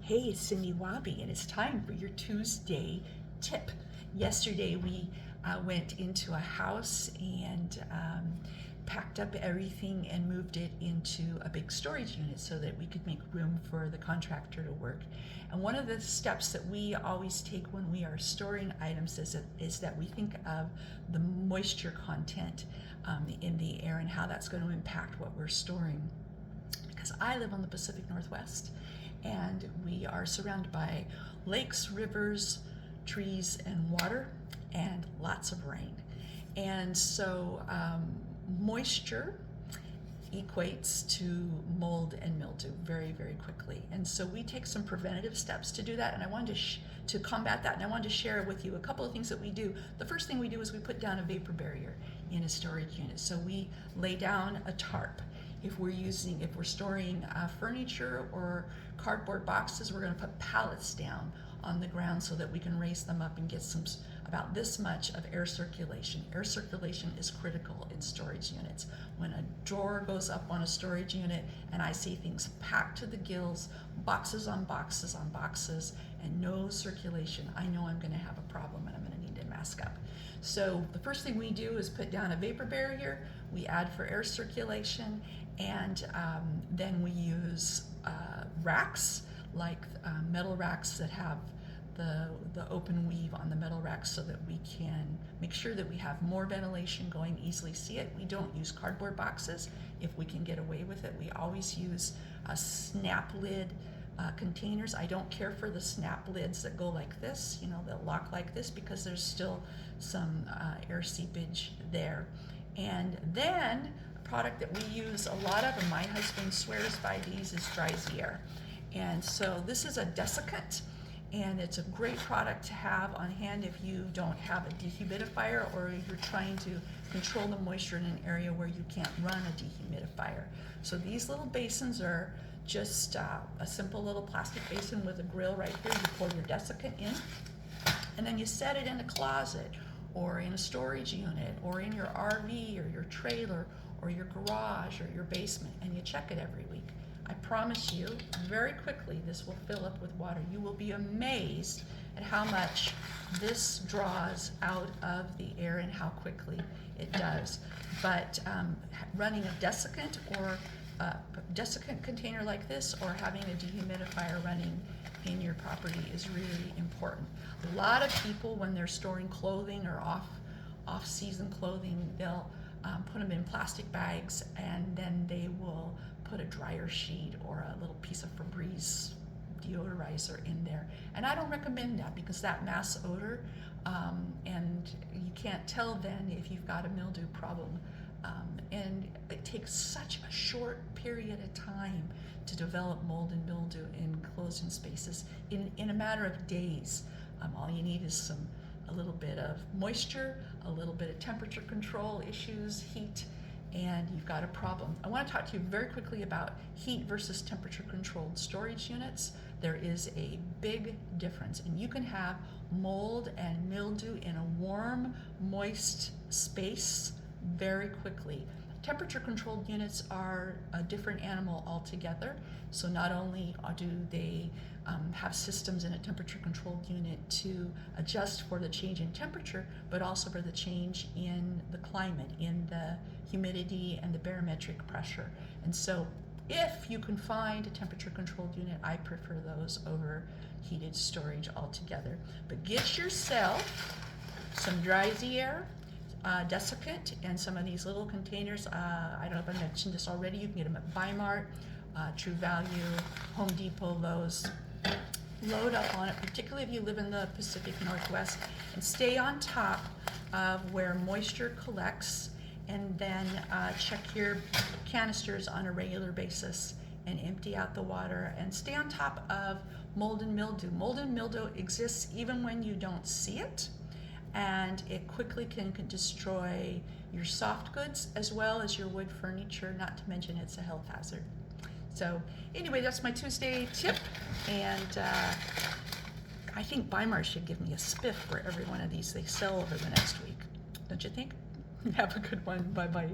Hey, it's Cindy Wabi, and it's time for your Tuesday tip. Yesterday we went into a house and packed up everything and moved it into a big storage unit so that we could make room for the contractor to work. And one of the steps that we always take when we are storing items is that we think of the moisture content in the air and how that's going to impact what we're storing. Because I live on the Pacific Northwest, and we are surrounded by lakes, rivers, trees, and water, and lots of rain. And so moisture equates to mold and mildew very, very quickly. And so we take some preventative steps to do that, and I wanted to combat that, and I wanted to share with you a couple of things that we do. The first thing we do is we put down a vapor barrier in a storage unit. So we lay down a tarp. If we're storing furniture or cardboard boxes, we're going to put pallets down on the ground so that we can raise them up and get about this much of air circulation. Air circulation is critical in storage units. When a drawer goes up on a storage unit and I see things packed to the gills, boxes on boxes on boxes, and no circulation, I know I'm going to have a problem and I'm going to need to mask up. So the first thing we do is put down a vapor barrier. We add for air circulation, and then we use racks, like metal racks that have the open weave on the metal racks, so that we can make sure that we have more ventilation going, easily see it. We don't use cardboard boxes if we can get away with it. We always use snap lid containers. I don't care for the snap lids that go like this, that lock like this, because there's still some air seepage there. And then a product that we use a lot of, and my husband swears by these, is Dry-Z-Air. And so this is a desiccant, and it's a great product to have on hand if you don't have a dehumidifier, or if you're trying to control the moisture in an area where you can't run a dehumidifier. So these little basins are just a simple little plastic basin with a grill right here. You pour your desiccant in, and then you set it in a closet, or in a storage unit, or in your RV, or your trailer, or your garage, or your basement, and you check it every week. I promise you, very quickly, this will fill up with water. You will be amazed at how much this draws out of the air and how quickly it does. But running a desiccant or a desiccant container like this, or having a dehumidifier running in your property, is really important. A lot of people, when they're storing clothing or off-season clothing, they'll put them in plastic bags, and then they will put a dryer sheet or a little piece of Febreze deodorizer in there. And I don't recommend that, because that mass odor, and you can't tell then if you've got a mildew problem. And it takes such a short period of time to develop mold and mildew in closed-in spaces. In a matter of days, all you need is a little bit of moisture, a little bit of temperature control issues, heat, and you've got a problem. I want to talk to you very quickly about heat versus temperature controlled storage units. There is a big difference, and you can have mold and mildew in a warm, moist space very quickly. Temperature controlled units are a different animal altogether. So not only do they have systems in a temperature controlled unit to adjust for the change in temperature, but also for the change in the climate, in the humidity and the barometric pressure. And so if you can find a temperature controlled unit, I prefer those over heated storage altogether. But get yourself some Dry-Z-Air desiccant, and some of these little containers. I don't know if I mentioned this already. You can get them at Weimart, True Value, Home Depot, Lowe's. Load up on it, particularly if you live in the Pacific Northwest, and stay on top of where moisture collects, and then check your canisters on a regular basis and empty out the water, and stay on top of mold and mildew. Mold and mildew exists even when you don't see it, and it quickly can destroy your soft goods as well as your wood furniture, not to mention it's a health hazard. So anyway, that's my Tuesday tip, and I think Weimar should give me a spiff for every one of these they sell over the next week. Don't you think? Have a good one. Bye-bye.